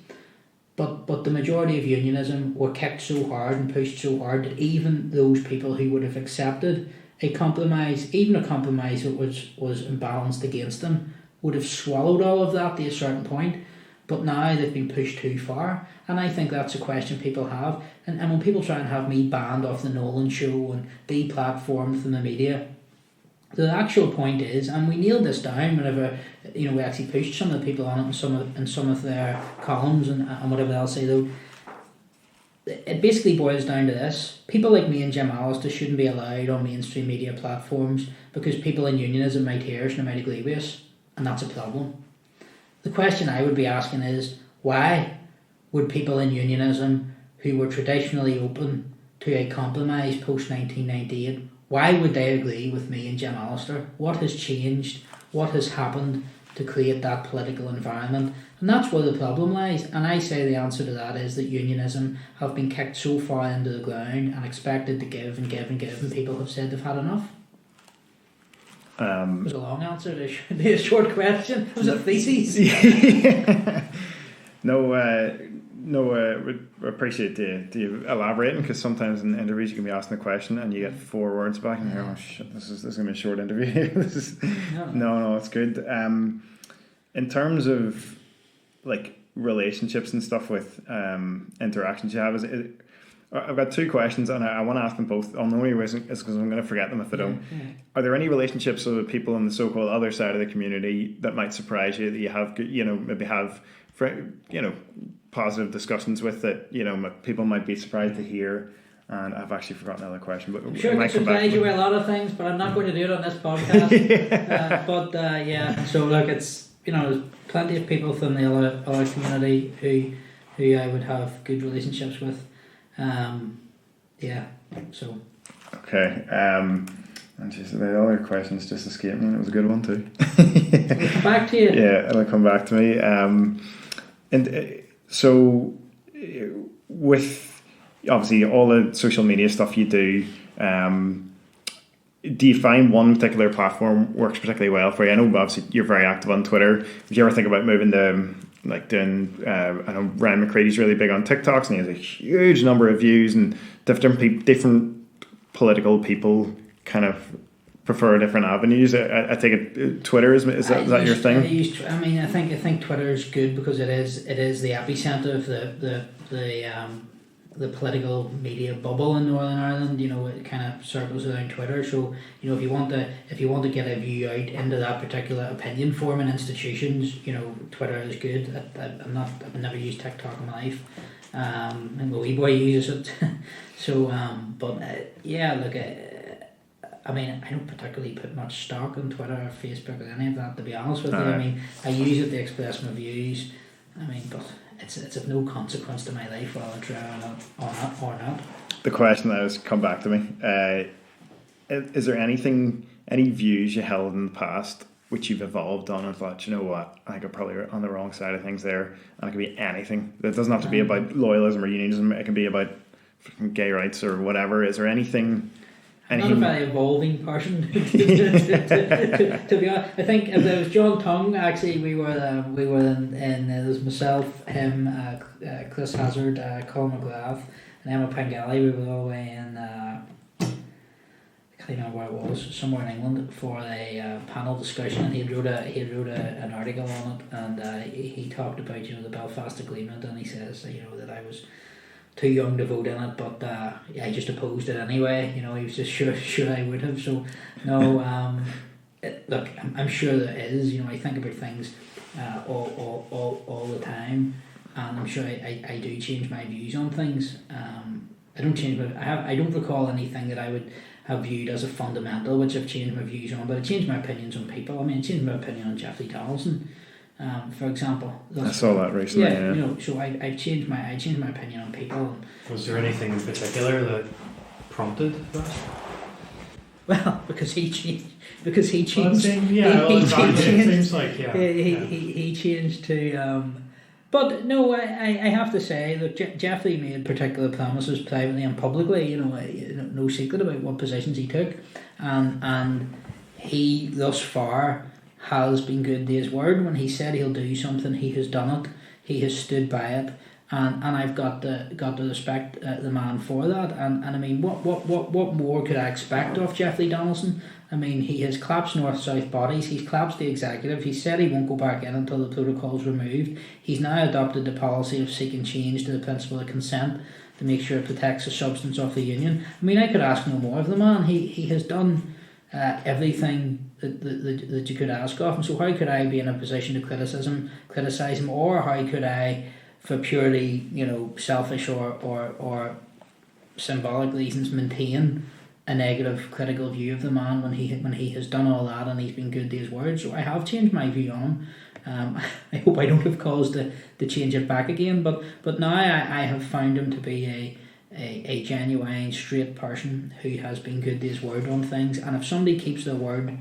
B: But the majority of unionism were kicked so hard and pushed so hard that even those people who would have accepted a compromise, even a compromise that was imbalanced against them, would have swallowed all of that to a certain point. But now they've been pushed too far. And I think that's a question people have. And when people try and have me banned off the Nolan show and deplatformed from the media, the actual point is, and we nailed this down whenever we actually pushed some of the people on it in some of their columns and whatever else say though. It basically boils down to this: people like me and Jim Allister shouldn't be allowed on mainstream media platforms because people in unionism might hear us and they might agree with us, and that's a problem. The question I would be asking is, why would people in unionism who were traditionally open to a compromise post 1998, why would they agree with me and Jim Allister? What has changed? What has happened to create that political environment? And that's where the problem lies. And I say the answer to that is that unionism have been kicked so far into the ground and expected to give and give and give, and people have said they've had enough. It was a long answer to a short question. It was a thesis.
A: We appreciate the elaborating, because sometimes in interviews you can be asking a question and you get 4 words back and you're shit, this is going to be a short interview. No, it's good. In terms of like relationships and stuff with interactions you have, I've got 2 questions and I want to ask them both. The only reason is because I'm going to forget them if I don't. Are there any relationships with people on the so-called other side of the community that might surprise you, that you have, maybe have, positive discussions with, that, people might be surprised to hear? And I've actually forgotten another question, but
B: I'm sure I can surprise you with a lot of things, but I'm not going to do it on this podcast. So look, it's, there's plenty of people from the other community who I would have good relationships with.
A: Okay. And just the other questions just escaped me, and it was a good one too.
B: It'll come back to you.
A: Yeah, it'll come back to me. So with obviously all the social media stuff you do, do you find one particular platform works particularly well for you? I know obviously you're very active on Twitter. Did you ever think about moving to doing? I know Ryan McCready's really big on TikToks, and he has a huge number of views, and different political people kind of prefer different avenues. I take it Twitter is that your thing?
B: I think Twitter is good because it is the epicenter of the political media bubble in Northern Ireland. It kind of circles around Twitter. So if you want to get a view out into that particular opinion forming institutions, Twitter is good. I've never used TikTok in my life. And my wee boy uses it. So I don't particularly put much stock on Twitter or Facebook or any of that, to be honest with you. I use it to express my views. But it's of no consequence to my life whether I try or not.
A: The question that has come back to me: is there any views you held in the past which you've evolved on and thought, you know what, I think I'm probably on the wrong side of things there, and it can be anything. It doesn't have to be about loyalism or unionism. It can be about gay rights or whatever. Is there anything?
B: I'm not a very evolving person, to be honest. I think if there was John Tongue, actually, we were in there was myself, him, Chris Hazard, Colin McGrath, and Emma Pengelly. We were all the way in. I I can't remember where it was, somewhere in England, for a panel discussion, and he wrote an article on it, and he talked about the Belfast Agreement, and he says that I was too young to vote in it, but I just opposed it anyway. He was just sure I would have. So no, look, I'm sure there is. I think about things all the time, and I'm sure I do change my views on things. I don't change I don't recall anything that I would have viewed as a fundamental which I've changed my views on, but I changed my opinions on people. I changed my opinion on Jeffrey Donaldson, for example.
A: I saw that recently. Yeah.
B: So I changed my opinion on people.
C: Was there anything in particular that prompted that?
B: Well, because he changed. He
C: changed
B: to. But no, I have to say that Jeffrey made particular promises privately and publicly. No secret about what positions he took, and he thus far has been good to his word. When he said he'll do something, he has done it. He has stood by it, and I've got to respect the man for that. And what more could I expect of Jeffrey Donaldson? He has collapsed North-South bodies, he's collapsed the executive, he said he won't go back in until the protocol's removed. He's now adopted the policy of seeking change to the principle of consent to make sure it protects the substance of the union. I could ask no more of the man. He has done everything that you could ask of him. So how could I be in a position to criticise him, or how could I, for purely selfish or symbolic reasons, maintain a negative critical view of the man when he has done all that and he's been good to his word? So I have changed my view on him. I hope I don't have cause to change it back again, but now I have found him to be a genuine straight person who has been good to his word on things, and if somebody keeps their word,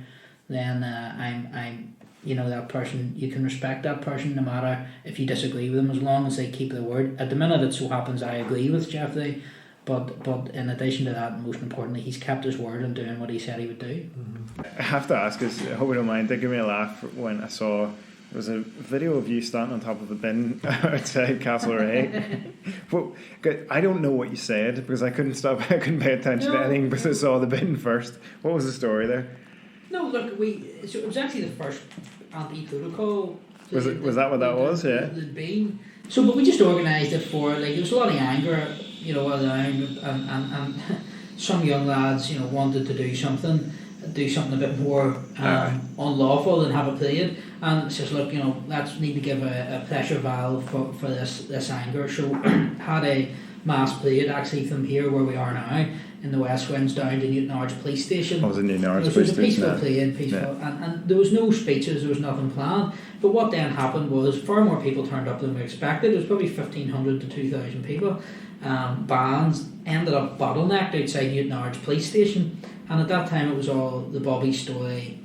B: then I'm that person, you can respect that person no matter if you disagree with them, as long as they keep their word. At the minute it so happens I agree with Jeffrey, but in addition to that, most importantly, he's kept his word and doing what he said he would do.
A: I have to ask, because I hope you don't mind, it gave me a laugh when I saw there was a video of you standing on top of a bin outside Castlereagh. Well, I don't know what you said because I couldn't pay attention to anything because I saw the bin first. What was the story there?
B: No, look, it was actually the first anti-protocol.
A: Was that what that was? Yeah.
B: But we just organised it for, there was a lot of anger, around, and some young lads, wanted to do something a bit more unlawful than have a parade, and it says, look, let's need to give a pressure valve for this anger. So had a mass parade actually from here where we are now in the West Winds down to Newtownards Police Station.
A: I was in Newtownards
B: Police Station. It was a peaceful parade, and there was no speeches, there was nothing planned. But what then happened was far more people turned up than we expected. There was probably 1,500 to 2,000 people. Bands ended up bottlenecked outside Newtownards Police Station, and at that time it was all the Bobby story,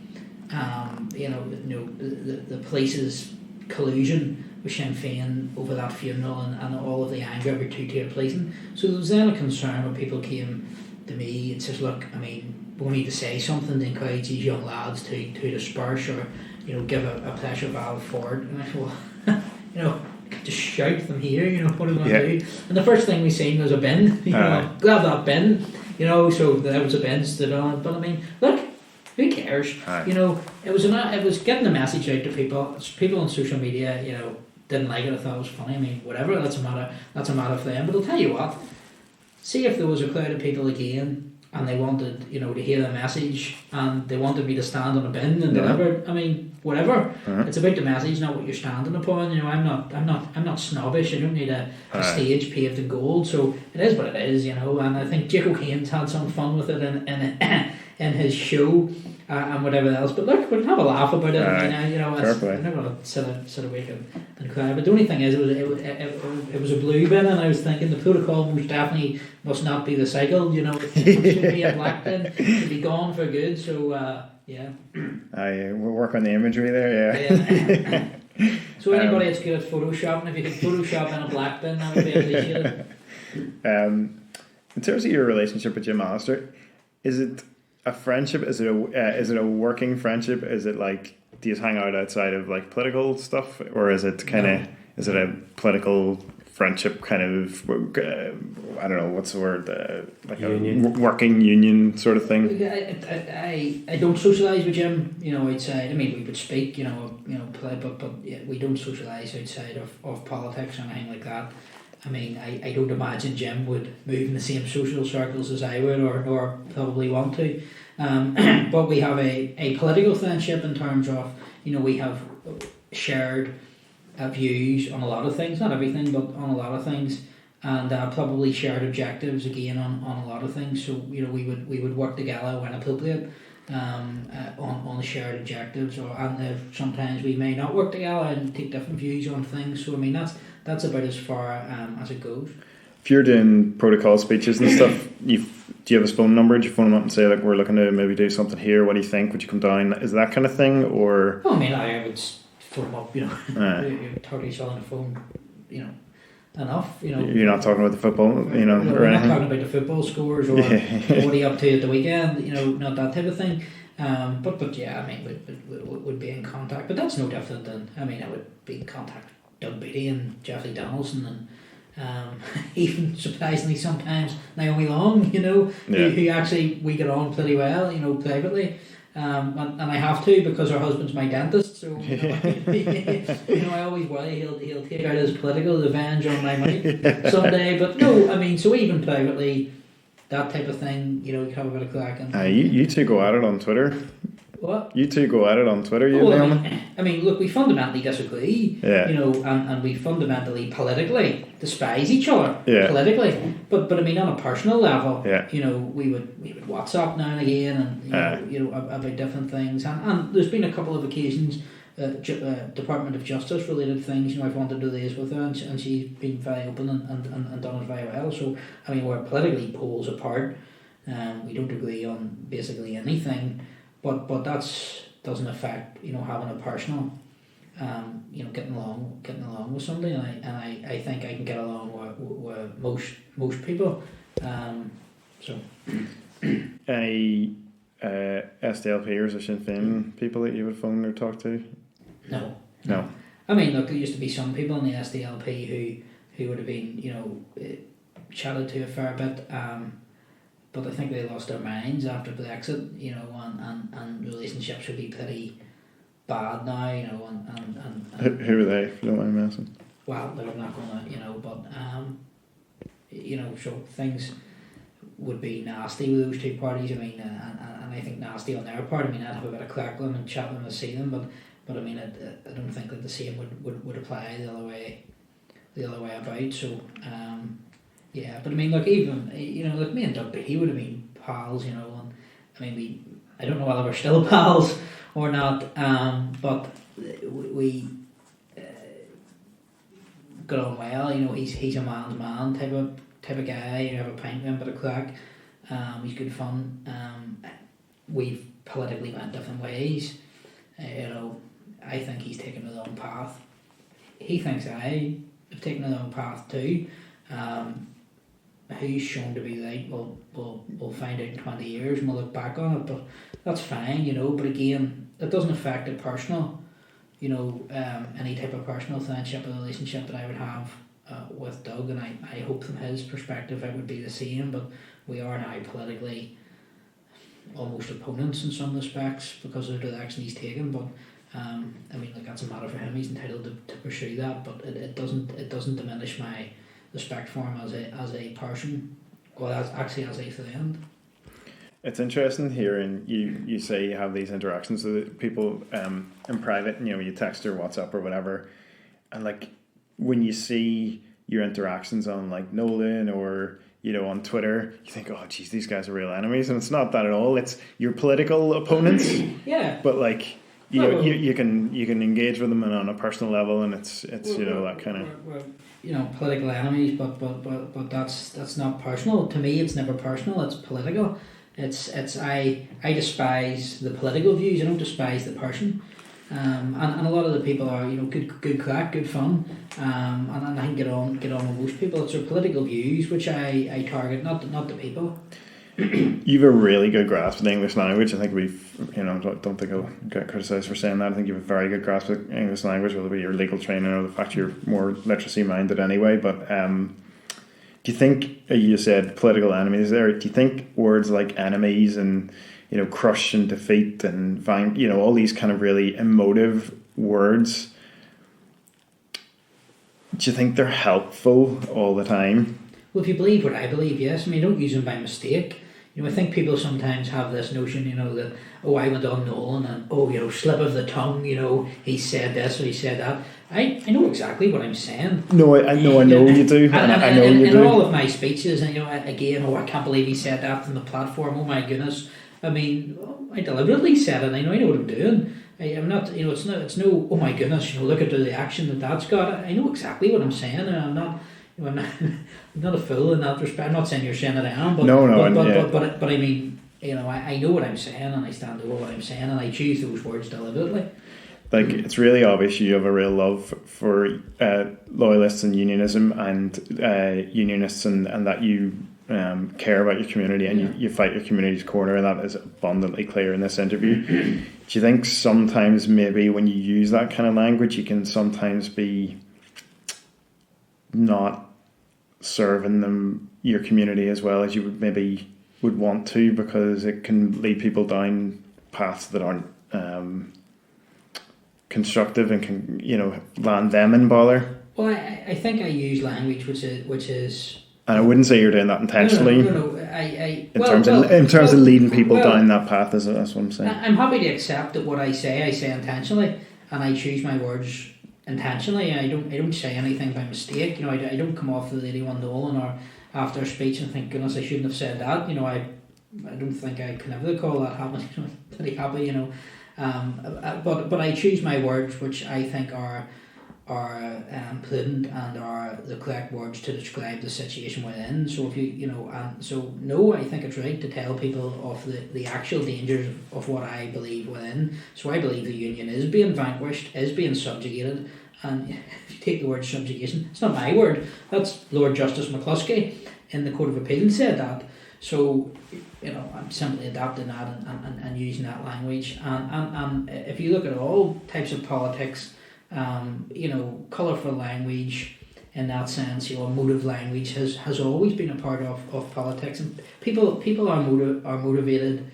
B: the police's collusion with Sinn Féin over that funeral and all of the anger over two-tier policing. So there was then a concern when people came to me and says, look, we need to say something to encourage these young lads to disperse or give a pressure valve forward. And I thought, well, just shout from here, what are we going to do? And the first thing we seen was a bin, grab that bin, so there was a bin stood on it. But look, who cares? It was getting the message out to people. People on social media, didn't like it. I thought it was funny. Whatever. That's a matter for them. But I'll tell you what. See if there was a crowd of people again, and they wanted, to hear the message, and they wanted me to stand on a bin and deliver. Whatever. It's about the message, not what you're standing upon. I'm not snobbish. I don't need a stage paved in gold. So it is what it is, And I think Jake O'Kane's had some fun with it in his show and whatever else. But look, we'll have a laugh about it. I'm not going to sit awake and cry. But the only thing is, it was a blue bin, and I was thinking the protocol most definitely must not be recycled. It should be a black bin. It should be gone for good. So. Yeah.
A: We'll work on the imagery there,
B: yeah. So anybody that's good at photoshopping, if you could photoshop in a black bin, that would be appreciated.
A: In terms of your relationship with Jim Alistair, is it a friendship? Is it a working friendship? Is it like, do you hang out outside of like political stuff, or is it is it a political friendship kind of, I don't know, what's the word, like
C: union.
A: a working union sort of thing?
B: I don't socialise with Jim, outside. I mean, we would speak, play, but we don't socialise outside of politics or anything like that. I mean, I don't imagine Jim would move in the same social circles as I would, or probably want to. But we have a political friendship in terms of, we have shared views on a lot of things, not everything, but on a lot of things, and probably shared objectives again on a lot of things. So we would work together when appropriate on shared objectives, and sometimes we may not work together and take different views on things. So I mean that's about as far as it goes.
A: If you're doing protocol speeches and stuff, do you have his phone number? Do you phone him up and say, like, we're looking to maybe do something here, what do you think, would you come down? Is that kind of thing, or?
B: Well, I mean, I would phone him up, 30 on the phone, enough,
A: You're not talking about the football, or
B: we're
A: anything?
B: We're not talking about the football scores, or what are you up to at the weekend, not that type of thing. But yeah, I mean, would be in contact, but that's no different than, I mean, I would be in contact with Doug Beattie and Jeffrey Donaldson and even surprisingly sometimes Naomi Long, who actually we get on pretty well, privately. And I have to, because her husband's my dentist, so I always worry he'll take out his political revenge on my money someday. But no, I mean, so even privately, that type of thing, you have a bit of crack.
A: You two go at it on Twitter.
B: What?
A: You two go at it on Twitter,
B: I mean, look, we fundamentally disagree, and we fundamentally politically despise each other, politically. But I mean, on a personal level, we would WhatsApp now and again, and about different things. And there's been a couple of occasions, Department of Justice related things, I've wanted to raise with her, and she's been very open and done it very well. So I mean, we're politically poles apart. We don't agree on basically anything. But that doesn't affect having a personal getting along with somebody, and I think I can get along with most people. So
A: any SDLPers or Sinn Féin people that you would phone or talk to?
B: No.
A: I
B: mean, look, there used to be some people in the SDLP who would have been chatted to a fair bit. But I think they lost their minds after Brexit, and relationships would be pretty bad now, and
A: who are they, if you don't mind me asking?
B: Well, they're not going to, but so things would be nasty with those two parties. I mean, and I think nasty on their part. I mean, I'd have a bit of crack with them and chat with them and see them, but I mean, I don't think that the same would apply the other way about. So. Yeah, but I mean, look, even, like me and Doug Beattie would have been pals, and I mean, I don't know whether we're still pals or not, but we got on well, he's a man's man type of guy, you have a pint with him, bit of crack, he's good fun, we've politically went different ways, I think he's taken the wrong path, he thinks I have taken the wrong path too. Who's shown to be right, we'll find out in 20 years and we'll look back on it, but that's fine, but again, it doesn't affect the personal, any type of personal friendship or relationship that I would have with Doug, and I hope from his perspective it would be the same, but we are now politically almost opponents in some respects because of the direction he's taken, but I mean, like, that's a matter for him, he's entitled to pursue that, but it doesn't diminish my respect for him as a person, or as a friend.
A: It's interesting hearing you say you have these interactions with people in private, you text or WhatsApp or whatever, and like when you see your interactions on like Nolan or on Twitter, you think, oh geez, these guys are real enemies, and it's not that at all. It's your political opponents.
B: Yeah.
A: But like you can engage with them on a personal level, and it's that kind of.
B: We're political enemies, but that's not personal. To me, it's never personal. It's political. It's I despise the political views. I don't despise the person. And a lot of the people are good crack, good fun. And I can get on with most people. It's their political views which I target, not the people.
A: You've a really good grasp of the English language. I think don't think I'll get criticised for saying that. I think you have a very good grasp of the English language, whether it be your legal training or the fact you're more literacy minded anyway. But do you think, you said political enemies there, do you think words like enemies and, crush and defeat and all these kind of really emotive words, do you think they're helpful all the time?
B: Well, if you believe what I believe, yes. I mean, don't use them by mistake. I think people sometimes have this notion, that, I went on Nolan and, slip of the tongue, he said this or he said that. I know exactly what I'm saying.
A: No, I know you do. And I know you do.
B: In all of my speeches, and, again, I can't believe he said that from the platform. Oh my goodness. I mean, I deliberately said it. I know what I'm doing. I'm not, it's no, oh my goodness, look at the reaction that's got. I know exactly what I'm saying, and I'm not. I'm not a fool in that respect. I'm not saying you're saying that I am, but but I mean, I know what I'm saying, and I stand over what I'm saying, and I choose those words deliberately.
A: Like, it's really obvious you have a real love for loyalists and unionism and unionists, and that you care about your community and you fight your community's corner, and that is abundantly clear in this interview. Do you think sometimes maybe when you use that kind of language, you can sometimes be not serving your community as well as you would want to, because it can lead people down paths that aren't constructive and can land them in bother?
B: Well, I think I use language which is
A: and I wouldn't say you're doing that intentionally.
B: No.
A: In terms of leading people down that path, that's what I'm saying.
B: I'm happy to accept that what I say intentionally, and I choose my words intentionally. I don't say anything by mistake. I don't come off the Lady One Nolan or after a speech and think, goodness, I shouldn't have said that. I don't think I can ever call that happening. Pretty happy, but I choose my words which I think are prudent and are the correct words to describe the situation we're in. So I think it's right to tell people of the actual dangers of what I believe we're in. So I believe the union is being vanquished, is being subjugated, and if you take the word subjugation, it's not my word, that's Lord Justice McCluskey in the Court of Appeal said that. So I'm simply adapting that and using that language, and if you look at all types of politics, colourful language in that sense, emotive language has always been a part of politics, and people are motivated.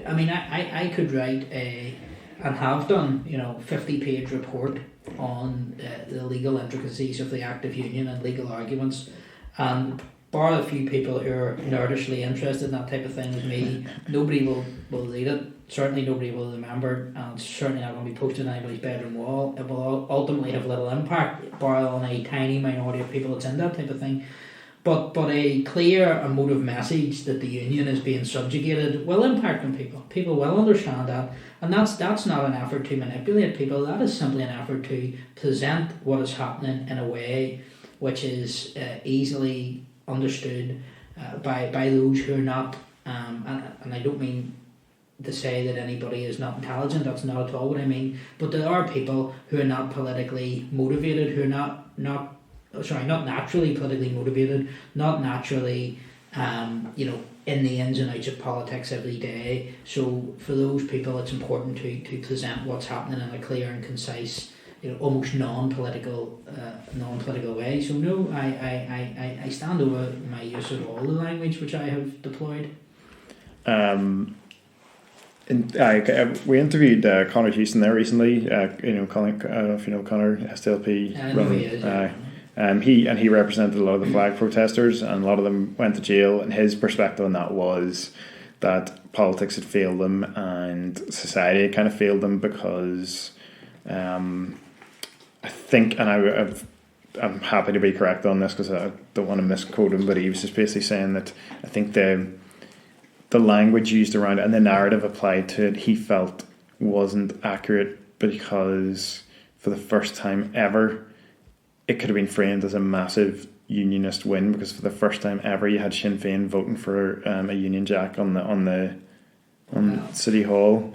B: I mean, I could write and have done 50-page report on the legal intricacies of the Act of Union and legal arguments, and bar a few people who are nerdishly interested in that type of thing as me, nobody will read it. Certainly nobody will remember, and it's certainly not going to be posted on anybody's bedroom wall. It will ultimately have little impact, bar on a tiny minority of people that's in that type of thing. But a clear emotive message that the union is being subjugated will impact on people. People will understand that, and that's not an effort to manipulate people. That is simply an effort to present what is happening in a way which is easily understood by those who are not, and I don't mean to say that anybody is not intelligent, that's not at all what I mean, but there are people who are not politically motivated, who are not naturally politically motivated, not naturally in the ins and outs of politics every day. So for those people it's important to present what's happening in a clear and concise, almost non-political way. So no, I stand over my use of all the language which I have deployed.
A: We interviewed Conor Houston there recently. Conor, I don't know if you know Conor, SLP.
B: I know he is.
A: He represented a lot of the flag protesters, and a lot of them went to jail. And his perspective on that was that politics had failed them, and society had kind of failed them because, I think, and I'm happy to be correct on this because I don't want to misquote him, but he was just basically saying that I think the language used around it and the narrative applied to it, he felt wasn't accurate, because for the first time ever it could have been framed as a massive unionist win, because for the first time ever you had Sinn Féin voting for a Union Jack on City Hall.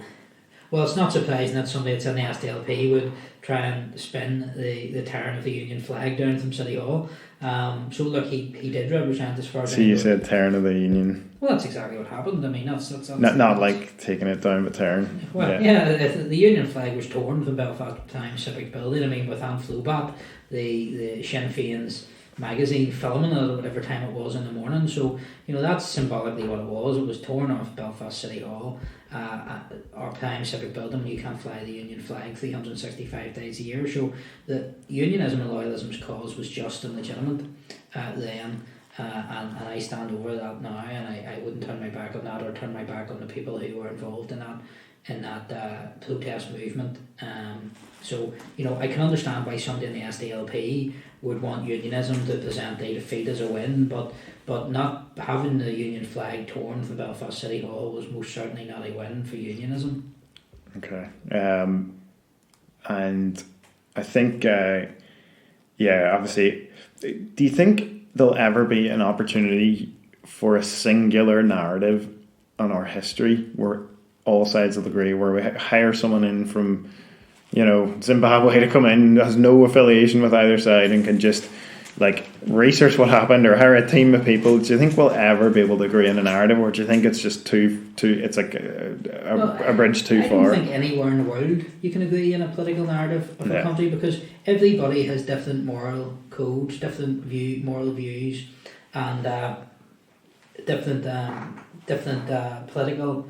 B: Well, it's not surprising that somebody that's in the SDLP would try and spin the tearing of the Union flag down from City Hall. So look, he did represent as far as.
A: So you said tearing of the Union.
B: Well, that's exactly what happened. I mean, that's
A: not like taking it down, but tearing.
B: Well, yeah, the Union flag was torn from Belfast Times Civic Building. I mean, with Anne Flobat, the Sinn Féin's magazine filming it at whatever time it was in the morning. So, that's symbolically what it was. It was torn off Belfast City Hall, our Times Civic Building. You can't fly the Union flag 365 days a year. So the Unionism and Loyalism's cause was just and legitimate then. And I stand over that now, and I wouldn't turn my back on that or turn my back on the people who were involved in that protest movement. So I can understand why somebody in the SDLP would want unionism to present a defeat as a win, but not having the Union flag torn from Belfast City Hall was most certainly not a win for unionism.
A: Okay, and I think obviously, do you think there'll ever be an opportunity for a singular narrative on our history where all sides will agree, where we hire someone in from Zimbabwe to come in, has no affiliation with either side, and can just research what happened, or hire a team of people? Do you think we'll ever be able to agree on a narrative, or do you think it's just too it's like a bridge too far?
B: I don't think anywhere in the world you can agree on a political narrative of a country, because everybody has different moral codes, different moral views, and different political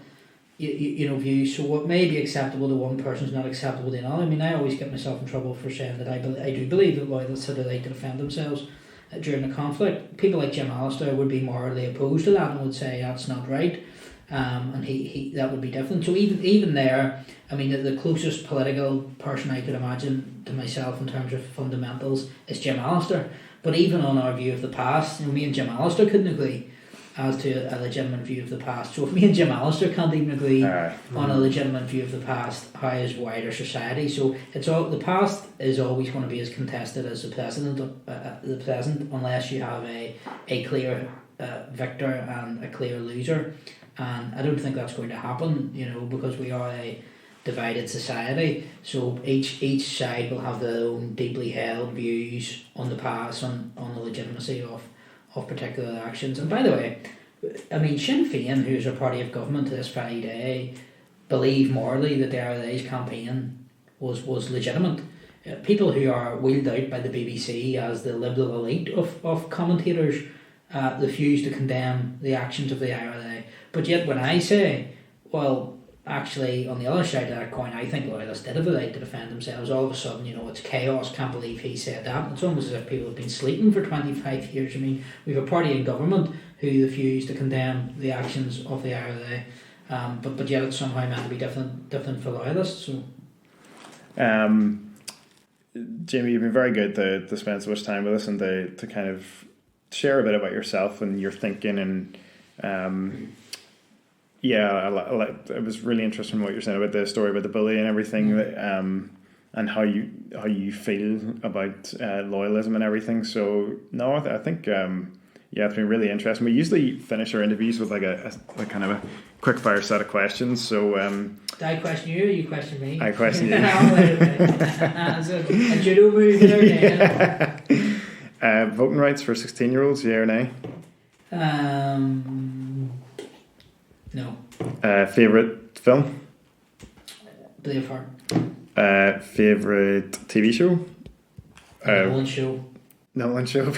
B: views. So what may be acceptable to one person is not acceptable to another. I mean, I always get myself in trouble for saying that I do believe that loyalists had the right to defend themselves during the conflict. People like Jim Allister would be morally opposed to that and would say that's not right, and he that would be different. So even there, I mean, the closest political person I could imagine to myself in terms of fundamentals is Jim Allister. But even on our view of the past, me and Jim Allister couldn't agree as to a legitimate view of the past. So if me and Jim Allister can't even agree on a legitimate view of the past, how is wider society? So the past is always going to be as contested as the present, unless you have a clear victor and a clear loser. And I don't think that's going to happen, because we are a divided society. So each side will have their own deeply held views on the past, on the legitimacy of particular actions. And by the way, I mean, Sinn Féin, who's a party of government to this very day, believe morally that the IRA's campaign was legitimate. People who are wheeled out by the BBC as the liberal elite of commentators refuse to condemn the actions of the IRA. But yet when I say, well, actually, on the other side of that coin, I think loyalists did have the right to defend themselves. All of a sudden, it's chaos. Can't believe he said that. It's almost as if people have been sleeping for 25 years. I mean, we have a party in government who refuse to condemn the actions of the IRA, but yet it's somehow meant to be different for loyalists. So,
A: Jamie, you've been very good to spend so much time with us and to kind of share a bit about yourself and your thinking and. It was really interesting what you're saying about the story about the bully and everything, and how you feel about loyalism and everything. So no, I think it's been really interesting. We usually finish our interviews with a kind of a quick fire set of questions. So
B: did I question you or you question me?
A: I question you.
B: It's a judo move there.
A: Voting rights for 16-year-olds, yeah or nay?
B: No.
A: Favourite film?
B: Braveheart.
A: Favourite TV show?
B: Nolan Show.
A: Nolan Show.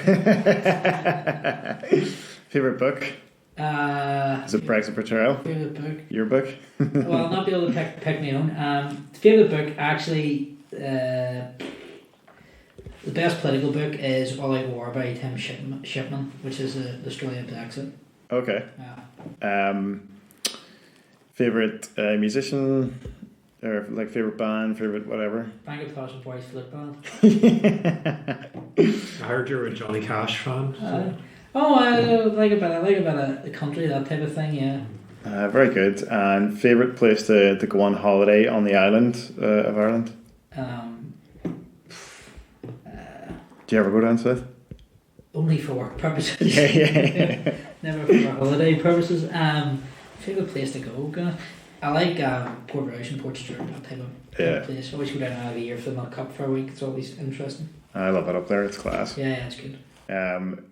A: Favourite book? Is it Brexit Portrayal?
B: Favourite book?
A: Your book?
B: Well, I'll not be able to pick my own. Favourite book, actually, the best political book is All Out War by Tim Shipman, which is the story of Brexit.
A: Okay. Favourite musician, or favourite band, favourite whatever?
B: Bang of Thousand Boys Flip Band.
C: I heard you were a Johnny Cash fan.
B: I like a bit of the country, that type of thing, yeah.
A: Very good. And favourite place to go on holiday on the island of Ireland? Do you ever go down south?
B: Only for work purposes.
A: Yeah.
B: Never for holiday purposes. Favourite place to go? I like Port Rouge, Portstewart, that type of place. Always go down out of the year for the Milk Cup for a week. It's always interesting.
A: I love it up there. It's class.
B: Yeah, it's good.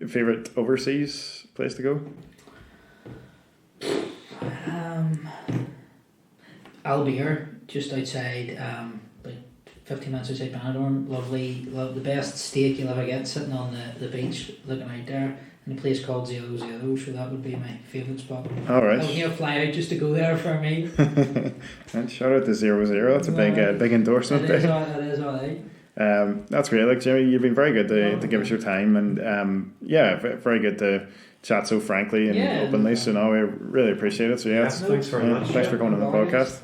A: Favorite overseas place to go?
B: Albier, just outside, like 15 minutes outside Benidorm. Lovely, the best steak you'll ever get, sitting on the beach, looking out there. In a place called 00, so that would be my favourite spot.
A: Alright.
B: I would fly out just to go there for a meal.
A: And shout out to 00, that's a big endorsement there.
B: It is alright.
A: That's great. Like, Jimmy, you've been very good to give us your time, and very good to chat so frankly and openly. So no, we really appreciate it. So
C: thanks very much.
A: Thanks for coming on the podcast.